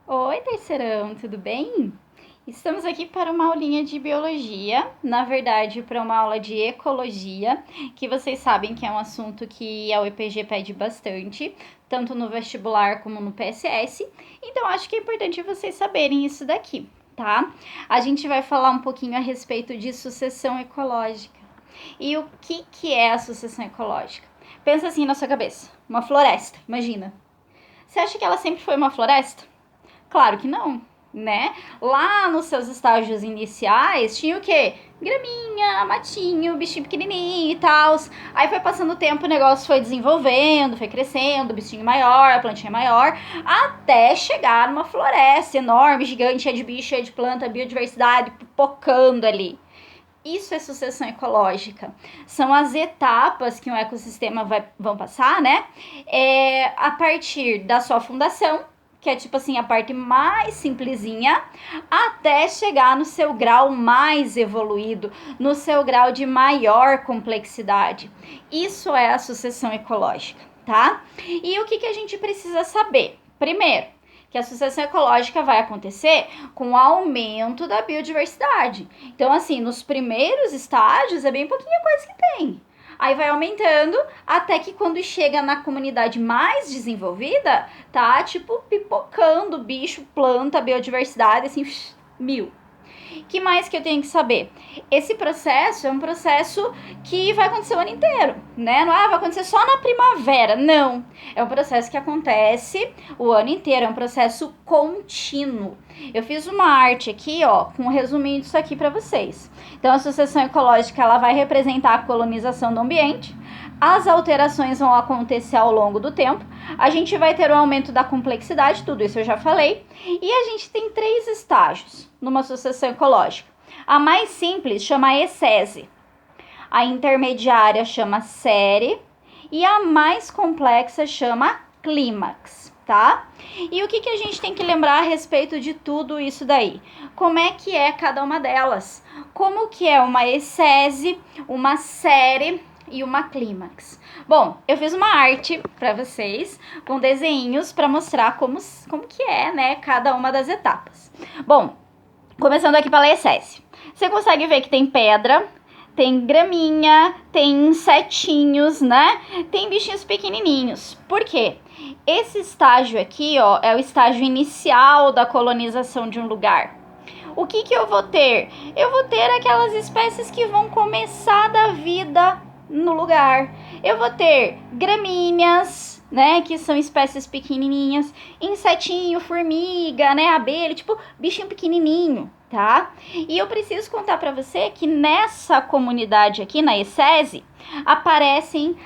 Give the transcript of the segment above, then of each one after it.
Oi, terceirão, tudo bem? Estamos aqui para uma aulinha de biologia, na verdade, para uma aula de ecologia, que vocês sabem que é um assunto que a UEPG pede bastante, tanto no vestibular como no PSS, então acho que é importante vocês saberem isso daqui, tá? A gente vai falar um pouquinho a respeito de sucessão ecológica. E o que é a sucessão ecológica? Pensa assim na sua cabeça, uma floresta, imagina. Você acha que ela sempre foi uma floresta? Claro que não, né? Lá nos seus estágios iniciais tinha o quê? Graminha, matinho, bichinho pequenininho e tal. Aí foi passando o tempo, o negócio foi desenvolvendo, foi crescendo, o bichinho maior, a plantinha maior, até chegar numa floresta enorme, gigante, cheia de bicho, cheia de planta, biodiversidade pipocando ali. Isso é sucessão ecológica. São as etapas que um ecossistema vão passar, né? A partir da sua fundação, que é tipo assim, a parte mais simplesinha, até chegar no seu grau mais evoluído, no seu grau de maior complexidade. Isso é a sucessão ecológica, tá? E o que a gente precisa saber? Primeiro, que a sucessão ecológica vai acontecer com o aumento da biodiversidade. Então, assim, nos primeiros estágios é bem pouquinha coisa que tem. Aí vai aumentando até que quando chega na comunidade mais desenvolvida, tá tipo pipocando bicho, planta, biodiversidade, assim, mil. Que mais que eu tenho que saber? Esse processo é um processo que vai acontecer o ano inteiro, né? Não vai acontecer só na primavera, não. É um processo que acontece o ano inteiro, é um processo contínuo. Eu fiz uma arte aqui, ó, com um resuminho disso aqui para vocês. Então, a sucessão ecológica, ela vai representar a colonização do ambiente. As alterações vão acontecer ao longo do tempo. A gente vai ter o aumento da complexidade, tudo isso eu já falei. E a gente tem 3 estágios numa sucessão ecológica. A mais simples chama ecese, a intermediária chama série e a mais complexa chama clímax, tá? E o que a gente tem que lembrar a respeito de tudo isso daí? Como é que é cada uma delas? Como que é uma ecese, uma série e uma clímax? Bom, eu fiz uma arte para vocês com desenhos para mostrar como que é, né, cada uma das etapas. Bom, começando aqui pela ecese. Você consegue ver que tem pedra, tem graminha, tem insetinhos, né? Tem bichinhos pequenininhos. Por quê? Esse estágio aqui, ó, é o estágio inicial da colonização de um lugar. O que eu vou ter? Eu vou ter aquelas espécies que vão começar da vida no lugar. Eu vou ter gramíneas, né, que são espécies pequenininhas, insetinho, formiga, né, abelha, tipo bichinho pequenininho, tá? E eu preciso contar para você que nessa comunidade aqui, na ecese, aparecem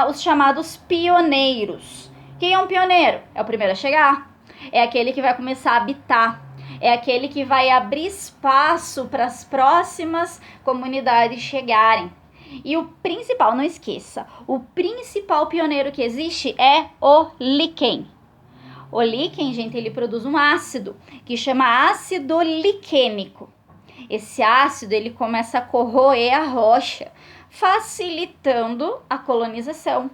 os chamados pioneiros. Quem é um pioneiro? É o primeiro a chegar. É aquele que vai começar a habitar. É aquele que vai abrir espaço para as próximas comunidades chegarem. E o principal, não esqueça, o principal pioneiro que existe é o líquen. O líquen, gente, ele produz um ácido que chama ácido liquênico. Esse ácido, ele começa a corroer a rocha, facilitando a colonização.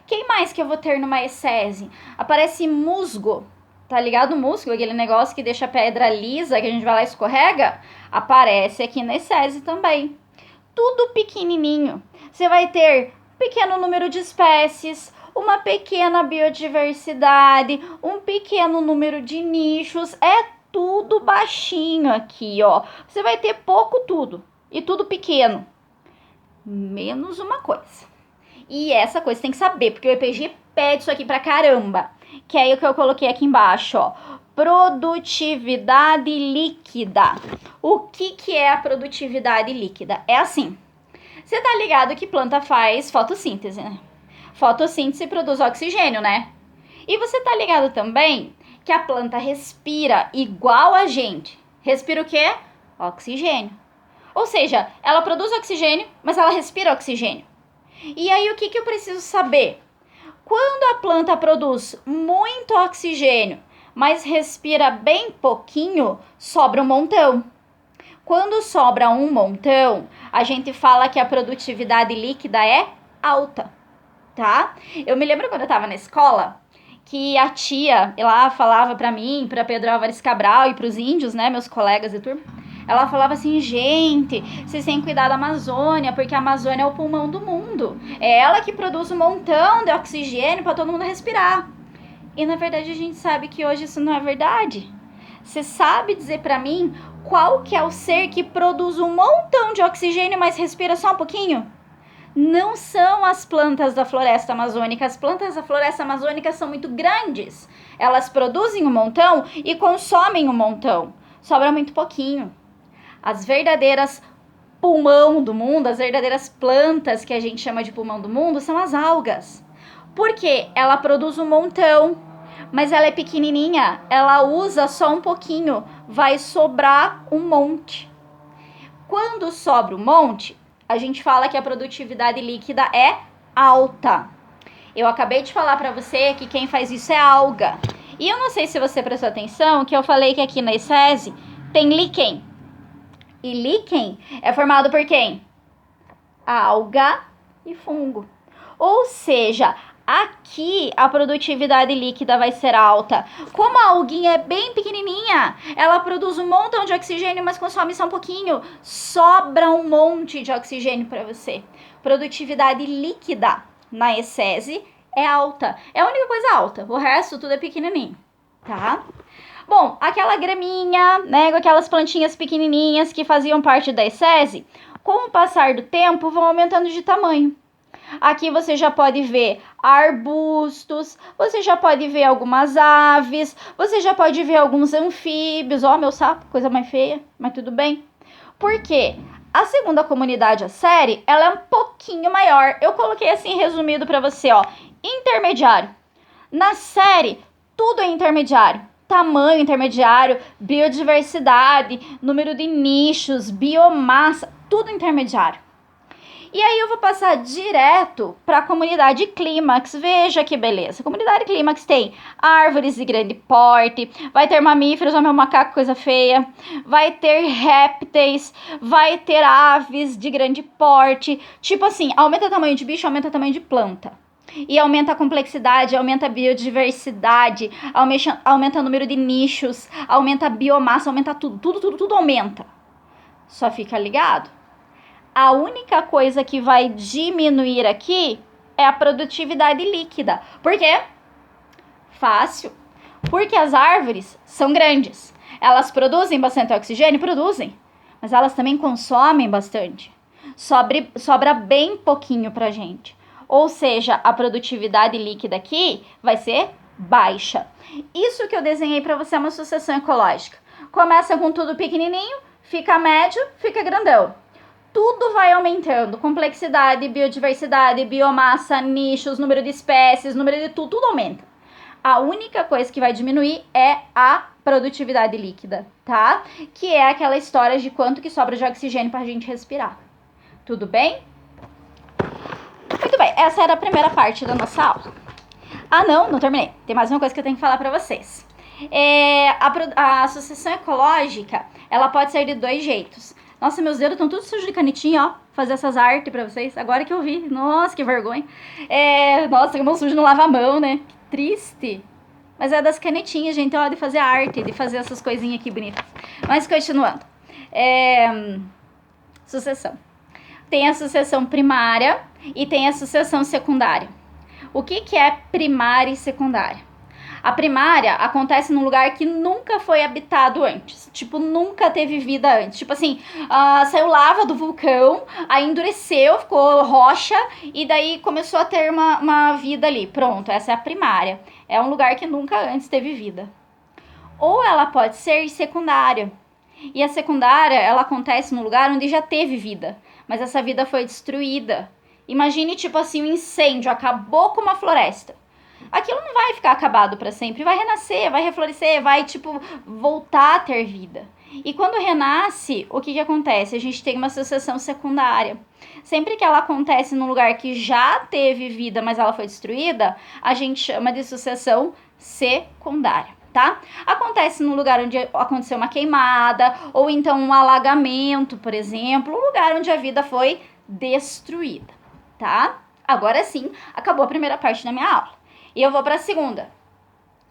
Quem mais que eu vou ter numa ecese? Aparece musgo. Tá ligado o musgo? Aquele negócio que deixa a pedra lisa, que a gente vai lá e escorrega? Aparece aqui na ecese também. Tudo pequenininho. Você vai ter pequeno número de espécies, uma pequena biodiversidade, um pequeno número de nichos. É tudo baixinho aqui, ó. Você vai ter pouco tudo e tudo pequeno. Menos uma coisa. E essa coisa você tem que saber, porque o EPG pede isso aqui pra caramba. Que é o que eu coloquei aqui embaixo, ó. Produtividade líquida. O que é a produtividade líquida? É assim. Você tá ligado que planta faz fotossíntese, né? Fotossíntese produz oxigênio, né? E você tá ligado também que a planta respira igual a gente. Respira o quê? Oxigênio. Ou seja, ela produz oxigênio, mas ela respira oxigênio. E aí o que eu preciso saber? Quando a planta produz muito oxigênio, mas respira bem pouquinho, sobra um montão. Quando sobra um montão, a gente fala que a produtividade líquida é alta, tá? Eu me lembro quando eu tava na escola que a tia lá falava para mim, para Pedro Álvares Cabral e para os índios, né, meus colegas e turma. Ela falava assim, gente, vocês têm que cuidar da Amazônia, porque a Amazônia é o pulmão do mundo. É ela que produz um montão de oxigênio para todo mundo respirar. E na verdade a gente sabe que hoje isso não é verdade. Você sabe dizer para mim qual que é o ser que produz um montão de oxigênio, mas respira só um pouquinho? Não são as plantas da floresta amazônica. As plantas da floresta amazônica são muito grandes. Elas produzem um montão e consomem um montão. Sobra muito pouquinho. As verdadeiras pulmão do mundo, as verdadeiras plantas que a gente chama de pulmão do mundo, são as algas. Porque ela produz um montão, mas ela é pequenininha, ela usa só um pouquinho, vai sobrar um monte. Quando sobra um monte, a gente fala que a produtividade líquida é alta. Eu acabei de falar para você que quem faz isso é alga. E eu não sei se você prestou atenção que eu falei que aqui na ESSESI tem líquen. E líquen é formado por quem? Alga e fungo. Ou seja, aqui a produtividade líquida vai ser alta. Como a alguinha é bem pequenininha, ela produz um montão de oxigênio, mas consome só um pouquinho. Sobra um monte de oxigênio para você. Produtividade líquida na ESSESI é alta. É a única coisa alta. O resto tudo é pequenininho, tá? Bom, aquela graminha, né, com aquelas plantinhas pequenininhas que faziam parte da ESSESI, com o passar do tempo vão aumentando de tamanho. Aqui você já pode ver arbustos, você já pode ver algumas aves, você já pode ver alguns anfíbios. Ó, meu sapo, coisa mais feia, mas tudo bem. Por quê? A segunda comunidade, a série, ela é um pouquinho maior. Eu coloquei assim resumido para você, ó, intermediário. Na série, tudo é intermediário. Tamanho intermediário, biodiversidade, número de nichos, biomassa, tudo intermediário. E aí eu vou passar direto para a comunidade clímax. Veja que beleza. A comunidade clímax tem árvores de grande porte, vai ter mamíferos, ó, meu macaco, coisa feia, vai ter répteis, vai ter aves de grande porte. Tipo assim, aumenta o tamanho de bicho, aumenta o tamanho de planta. E aumenta a complexidade, aumenta a biodiversidade, aumenta o número de nichos, aumenta a biomassa, aumenta tudo aumenta. Só fica ligado. A única coisa que vai diminuir aqui é a produtividade líquida. Por quê? Fácil. Porque as árvores são grandes. Elas produzem bastante oxigênio? Produzem. Mas elas também consomem bastante. Sobra bem pouquinho pra gente. Ou seja, a produtividade líquida aqui vai ser baixa. Isso que eu desenhei para você é uma sucessão ecológica. Começa com tudo pequenininho, fica médio, fica grandão. Tudo vai aumentando. Complexidade, biodiversidade, biomassa, nichos, número de espécies, número de tudo aumenta. A única coisa que vai diminuir é a produtividade líquida, tá? Que é aquela história de quanto que sobra de oxigênio para a gente respirar. Tudo bem? Muito bem, essa era a primeira parte da nossa aula. Ah, não terminei. Tem mais uma coisa que eu tenho que falar para vocês. A sucessão ecológica, ela pode ser de dois jeitos. Nossa, meus dedos estão todos sujos de canetinha, ó. Fazer essas artes para vocês. Agora que eu vi. Nossa, que vergonha. Nossa, que mão suja não lava a mão, né? Que triste. Mas é das canetinhas, gente, ó, de fazer arte, de fazer essas coisinhas aqui bonitas. Mas continuando. Sucessão. Tem a sucessão primária e tem a sucessão secundária. O que é primária e secundária? A primária acontece num lugar que nunca foi habitado antes. Tipo, nunca teve vida antes. Tipo assim, saiu lava do vulcão, aí endureceu, ficou rocha, e daí começou a ter uma vida ali. Pronto, essa é a primária. É um lugar que nunca antes teve vida. Ou ela pode ser secundária. E a secundária, ela acontece num lugar onde já teve vida, mas essa vida foi destruída. Imagine, tipo assim, um incêndio, acabou com uma floresta. Aquilo não vai ficar acabado para sempre, vai renascer, vai reflorescer, vai, tipo, voltar a ter vida. E quando renasce, o que acontece? A gente tem uma sucessão secundária. Sempre que ela acontece num lugar que já teve vida, mas ela foi destruída, a gente chama de sucessão secundária, tá? Acontece num lugar onde aconteceu uma queimada, ou então um alagamento, por exemplo, um lugar onde a vida foi destruída, tá? Agora sim, acabou a primeira parte da minha aula. E eu vou para a segunda.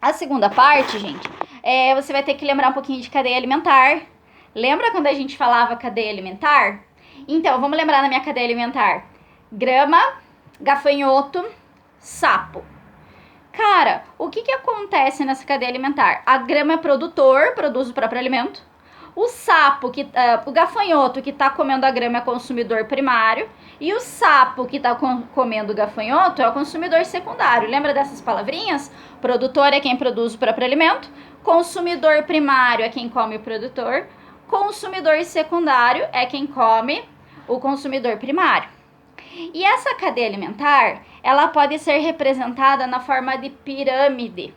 A segunda parte, gente, você vai ter que lembrar um pouquinho de cadeia alimentar. Lembra quando a gente falava cadeia alimentar? Então, vamos lembrar na minha cadeia alimentar. Grama, gafanhoto, sapo. Cara, o que acontece nessa cadeia alimentar? A grama é produtor, produz o próprio alimento. O sapo, o gafanhoto que está comendo a grama é consumidor primário. E o sapo que está comendo o gafanhoto é o consumidor secundário. Lembra dessas palavrinhas? Produtor é quem produz o próprio alimento. Consumidor primário é quem come o produtor. Consumidor secundário é quem come o consumidor primário. E essa cadeia alimentar, ela pode ser representada na forma de pirâmide.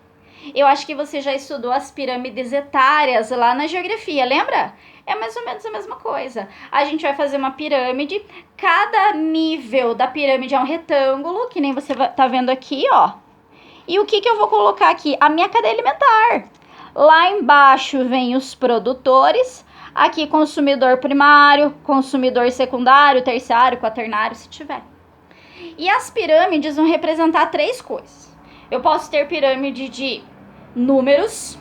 Eu acho que você já estudou as pirâmides etárias lá na geografia, lembra? É mais ou menos a mesma coisa. A gente vai fazer uma pirâmide, cada nível da pirâmide é um retângulo, que nem você tá vendo aqui, ó. E o que eu vou colocar aqui? A minha cadeia alimentar. Lá embaixo vem os produtores, aqui consumidor primário, consumidor secundário, terciário, quaternário, se tiver. E as pirâmides vão representar 3 coisas. Eu posso ter pirâmide de números,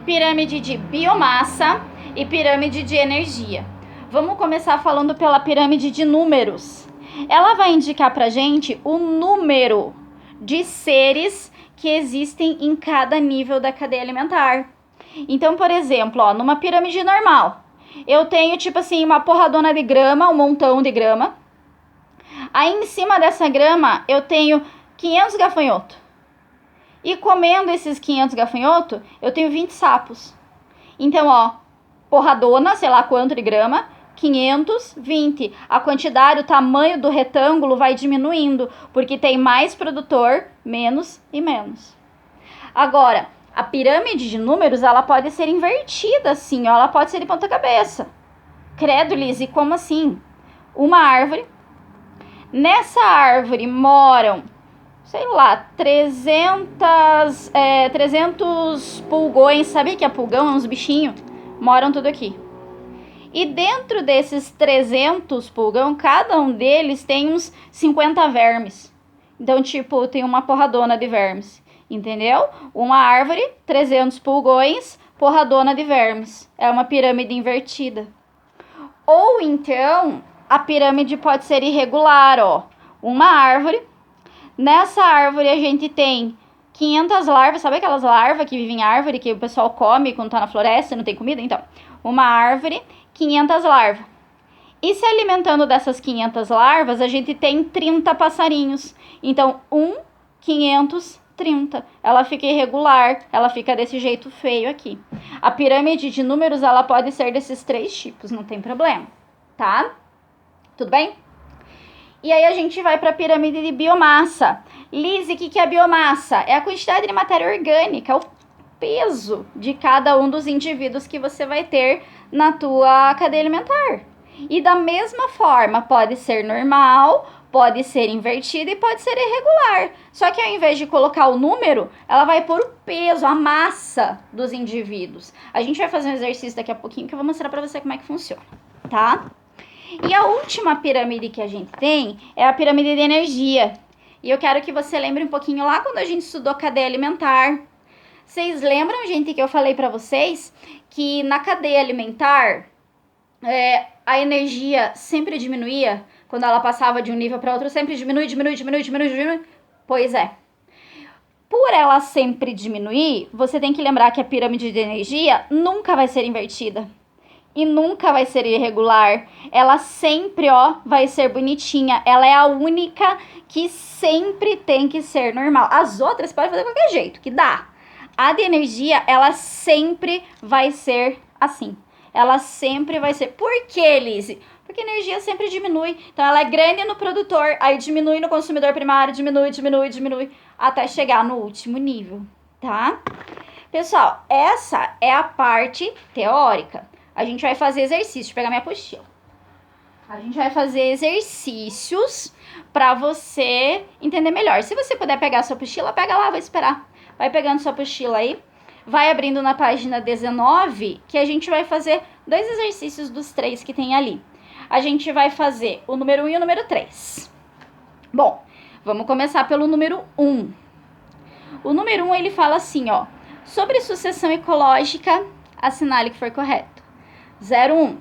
pirâmide de biomassa e pirâmide de energia. Vamos começar falando pela pirâmide de números. Ela vai indicar pra gente o número de seres que existem em cada nível da cadeia alimentar. Então, por exemplo, ó, numa pirâmide normal, eu tenho, tipo assim, uma porradona de grama, um montão de grama. Aí, em cima dessa grama, eu tenho 500 gafanhotos. E comendo esses 500 gafanhotos, eu tenho 20 sapos. Então, ó, porradona, sei lá quanto de grama, 500, 20. A quantidade, o tamanho do retângulo vai diminuindo, porque tem mais produtor, menos e menos. Agora, a pirâmide de números, ela pode ser invertida assim, ó, ela pode ser de ponta cabeça. Credo, Liz, e como assim? Uma árvore. Nessa árvore moram, sei lá, 300 pulgões. Sabe que é pulgão? É uns bichinhos. Moram tudo aqui. E dentro desses 300 pulgão, cada um deles tem uns 50 vermes. Então, tipo, tem uma porradona de vermes. Entendeu? Uma árvore, 300 pulgões, porradona de vermes. É uma pirâmide invertida. Ou então, a pirâmide pode ser irregular, ó. Uma árvore. Nessa árvore a gente tem 500 larvas. Sabe aquelas larvas que vivem em árvore que o pessoal come quando tá na floresta e não tem comida? Então, uma árvore, 500 larvas. E se alimentando dessas 500 larvas, a gente tem 30 passarinhos. Então, 500, 30. Ela fica irregular, ela fica desse jeito feio aqui. A pirâmide de números, ela pode ser desses 3 tipos, não tem problema, tá? Tudo bem? E aí a gente vai para a pirâmide de biomassa. Liz, o que é biomassa? É a quantidade de matéria orgânica, o peso de cada um dos indivíduos que você vai ter na tua cadeia alimentar. E da mesma forma, pode ser normal, pode ser invertida e pode ser irregular. Só que ao invés de colocar o número, ela vai pôr o peso, a massa dos indivíduos. A gente vai fazer um exercício daqui a pouquinho que eu vou mostrar para você como é que funciona, tá? E a última pirâmide que a gente tem é a pirâmide de energia. E eu quero que você lembre um pouquinho lá quando a gente estudou cadeia alimentar. Vocês lembram, gente, que eu falei para vocês que na cadeia alimentar a energia sempre diminuía? Quando ela passava de um nível para outro, sempre diminui. Pois é. Por ela sempre diminuir, você tem que lembrar que a pirâmide de energia nunca vai ser invertida. E nunca vai ser irregular. Ela sempre, ó, vai ser bonitinha. Ela é a única que sempre tem que ser normal. As outras pode fazer de qualquer jeito, que dá. A de energia, ela sempre vai ser assim. Ela sempre vai ser. Por quê, Lise? Porque a energia sempre diminui. Então, ela é grande no produtor, aí diminui no consumidor primário, diminui, até chegar no último nível, tá? Pessoal, essa é a parte teórica. A gente vai fazer exercícios. Deixa eu pegar minha apostila. A gente vai fazer exercícios para você entender melhor. Se você puder pegar a sua apostila, pega lá, vai esperar. Vai pegando sua apostila aí. Vai abrindo na página 19, que a gente vai fazer 2 exercícios dos 3 que tem ali. A gente vai fazer o número 1 e o número 3. Bom, vamos começar pelo número 1. O número 1, ele fala assim, ó. Sobre sucessão ecológica, assinale que for correto. 01.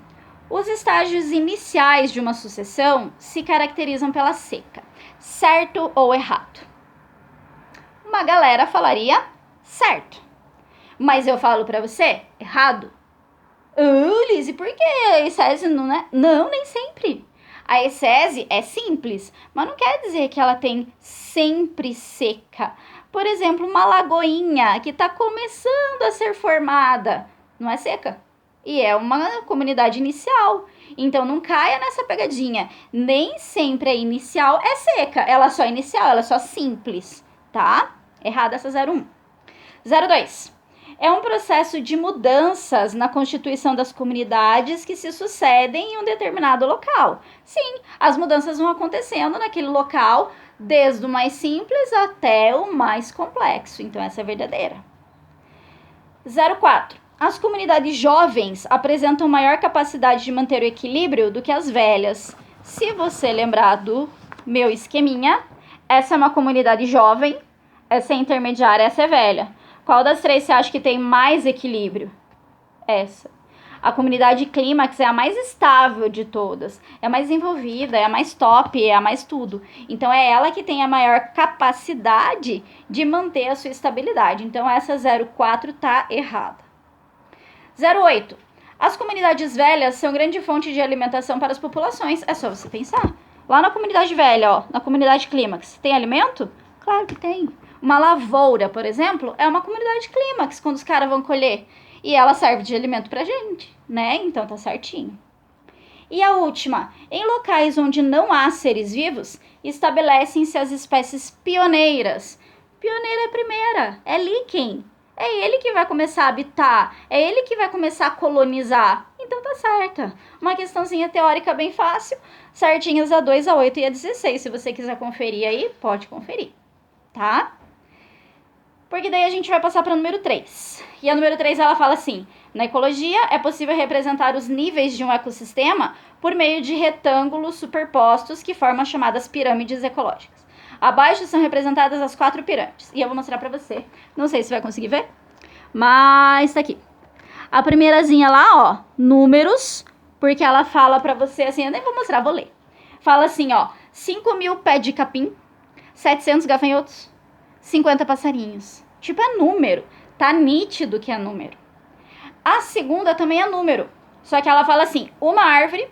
Os estágios iniciais de uma sucessão se caracterizam pela seca. Certo ou errado? Uma galera falaria certo. Mas eu falo pra você, errado. Lise, por que a ecese não é? Não, nem sempre. A ecese é simples, mas não quer dizer que ela tem sempre seca. Por exemplo, uma lagoinha que está começando a ser formada, não é seca. E é uma comunidade inicial. Então não caia nessa pegadinha. Nem sempre a inicial é seca. Ela é só inicial, ela é só simples, tá? Errada essa 01. 02. É um processo de mudanças na constituição das comunidades que se sucedem em um determinado local. Sim, as mudanças vão acontecendo naquele local, desde o mais simples até o mais complexo. Então, essa é verdadeira. 04. As comunidades jovens apresentam maior capacidade de manter o equilíbrio do que as velhas. Se você lembrar do meu esqueminha, essa é uma comunidade jovem, essa é intermediária, essa é velha. Qual das três você acha que tem mais equilíbrio? Essa. A comunidade clímax é a mais estável de todas. É a mais envolvida, é a mais top, é a mais tudo. Então, é ela que tem a maior capacidade de manter a sua estabilidade. Então, essa 04 tá errada. 08. As comunidades velhas são grande fonte de alimentação para as populações. É só você pensar. Lá na comunidade velha, ó, na comunidade clímax, tem alimento? Claro que tem. Uma lavoura, por exemplo, é uma comunidade clímax, quando os caras vão colher. E ela serve de alimento pra gente, né? Então tá certinho. E a última, em locais onde não há seres vivos, estabelecem-se as espécies pioneiras. Pioneira é a primeira, é líquen. É ele que vai começar a habitar, é ele que vai começar a colonizar. Então tá certa. Uma questãozinha teórica bem fácil, certinhas a 2, a 8 e a 16. Se você quiser conferir aí, pode conferir, tá? Porque daí a gente vai passar para o número 3. E a número 3 ela fala assim: na ecologia é possível representar os níveis de um ecossistema por meio de retângulos superpostos que formam as chamadas pirâmides ecológicas. Abaixo são representadas as 4 pirâmides. E eu vou mostrar para você. Não sei se vai conseguir ver, mas tá aqui. A primeirazinha lá, ó, números, porque ela fala para você assim, eu nem vou mostrar, vou ler. Fala assim, ó, 5.000 pés de capim, 700 gafanhotos, 50 passarinhos. Tipo, é número. Tá nítido que é número. A segunda também é número. Só que ela fala assim, uma árvore,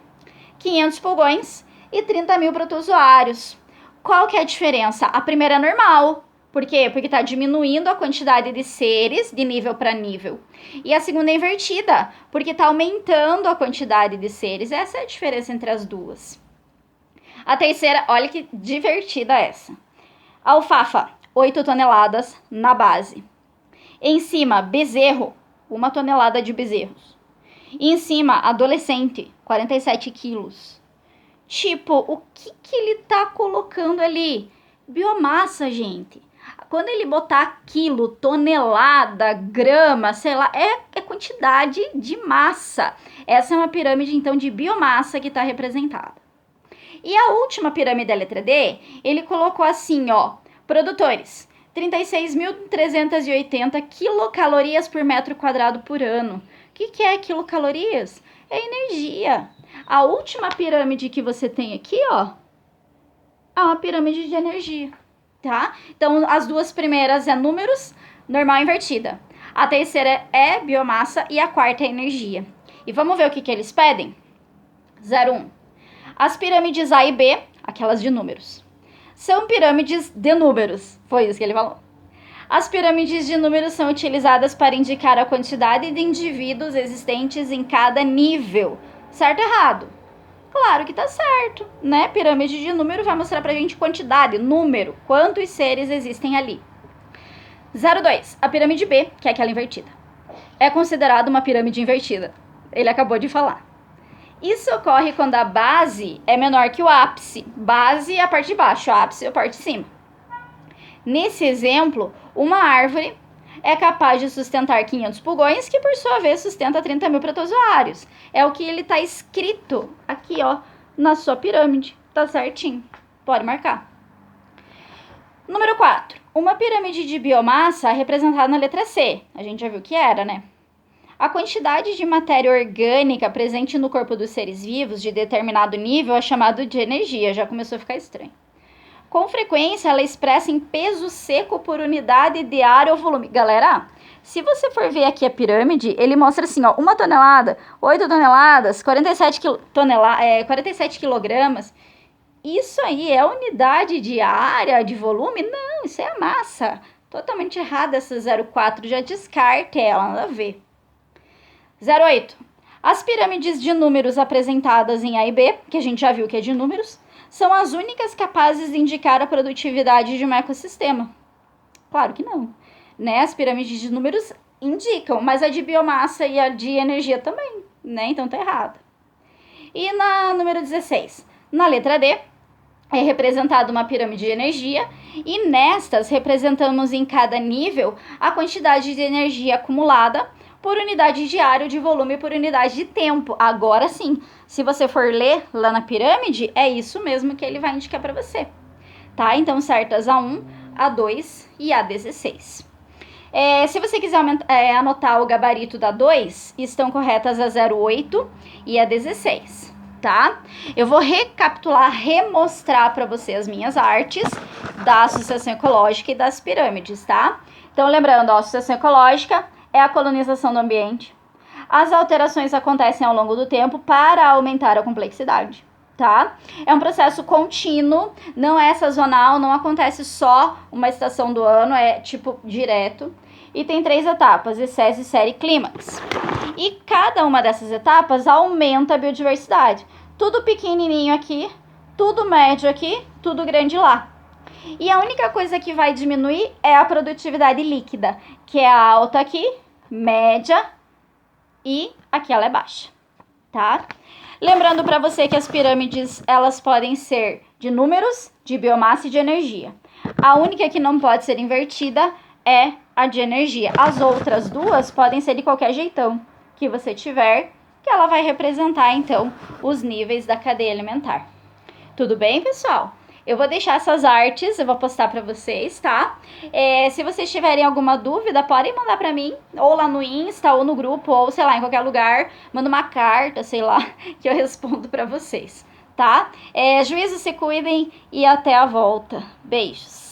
500 pulgões e 30.000 protozoários. Qual que é a diferença? A primeira é normal. Por quê? Porque tá diminuindo a quantidade de seres de nível para nível. E a segunda é invertida, porque tá aumentando a quantidade de seres. Essa é a diferença entre as duas. A terceira, olha que divertida essa. Alfafa, 8 toneladas na base. Em cima, bezerro, 1 tonelada de bezerros. E em cima, adolescente, 47 quilos. Tipo, o que ele tá colocando ali? Biomassa, gente. Quando ele botar quilo, tonelada, grama, sei lá, é quantidade de massa. Essa é uma pirâmide, então, de biomassa que está representada. E a última pirâmide, a letra D, ele colocou assim, ó, produtores, 36.380 quilocalorias por metro quadrado por ano. O que é quilocalorias? É energia. A última pirâmide que você tem aqui, ó, é uma pirâmide de energia, tá? Então, as duas primeiras é números, normal e invertida. A terceira é biomassa e a quarta é energia. E vamos ver o que eles pedem? 01. As pirâmides A e B, aquelas de números, são pirâmides de números. Foi isso que ele falou. As pirâmides de números são utilizadas para indicar a quantidade de indivíduos existentes em cada nível. Certo ou errado? Claro que tá certo, né? Pirâmide de número vai mostrar pra gente quantidade, número, quantos seres existem ali. 02. A pirâmide B, que é aquela invertida, é considerada uma pirâmide invertida. Ele acabou de falar. Isso ocorre quando a base é menor que o ápice. Base é a parte de baixo, ápice é a parte de cima. Nesse exemplo, uma árvore é capaz de sustentar 500 pulgões, que por sua vez sustenta 30.000 protozoários. É o que ele tá escrito aqui, ó, na sua pirâmide. Tá certinho. Pode marcar. Número 4. Uma pirâmide de biomassa representada na letra C. A gente já viu que era, né? A quantidade de matéria orgânica presente no corpo dos seres vivos de determinado nível é chamado de energia. Já começou a ficar estranho. Com frequência, ela é expressa em peso seco por unidade de área ou volume. Galera, se você for ver aqui a pirâmide, ele mostra assim, ó, 1 tonelada, 8 toneladas, 47 quilogramas. Isso aí é unidade de área, de volume? Não, isso é a massa. Totalmente errada essa 0,4, já descarte ela, nada a ver. 0,8. As pirâmides de números apresentadas em A e B, que a gente já viu que é de números, são as únicas capazes de indicar a produtividade de um ecossistema. Claro que não, né? As pirâmides de números indicam, mas a de biomassa e a de energia também, né? Então tá errado. E na número 16, na letra D, é representada uma pirâmide de energia e nestas representamos em cada nível a quantidade de energia acumulada por unidade de área, de volume, por unidade de tempo. Agora sim, se você for ler lá na pirâmide, é isso mesmo que ele vai indicar para você, tá? Então, certas A1, A2 e A16. Se você quiser anotar o gabarito da 2, estão corretas a 0,8 e a 16, tá? Eu vou recapitular, remostrar para você as minhas artes da Associação Ecológica e das pirâmides, tá? Então, lembrando, a Associação Ecológica é a colonização do ambiente. As alterações acontecem ao longo do tempo para aumentar a complexidade, tá? É um processo contínuo, não é sazonal, não acontece só uma estação do ano, é tipo direto. E tem 3 etapas, excesso, série e clímax. E cada uma dessas etapas aumenta a biodiversidade. Tudo pequenininho aqui, tudo médio aqui, tudo grande lá. E a única coisa que vai diminuir é a produtividade líquida, que é alta aqui, média e aqui ela é baixa, tá? Lembrando para você que as pirâmides, elas podem ser de números, de biomassa e de energia. A única que não pode ser invertida é a de energia. As outras duas podem ser de qualquer jeitão que você tiver, que ela vai representar, então, os níveis da cadeia alimentar. Tudo bem, pessoal? Eu vou deixar essas artes, eu vou postar para vocês, tá? Se vocês tiverem alguma dúvida, podem mandar para mim, ou lá no Insta, ou no grupo, ou sei lá, em qualquer lugar. Manda uma carta, sei lá, que eu respondo para vocês, tá? Juízo, se cuidem e até a volta. Beijos!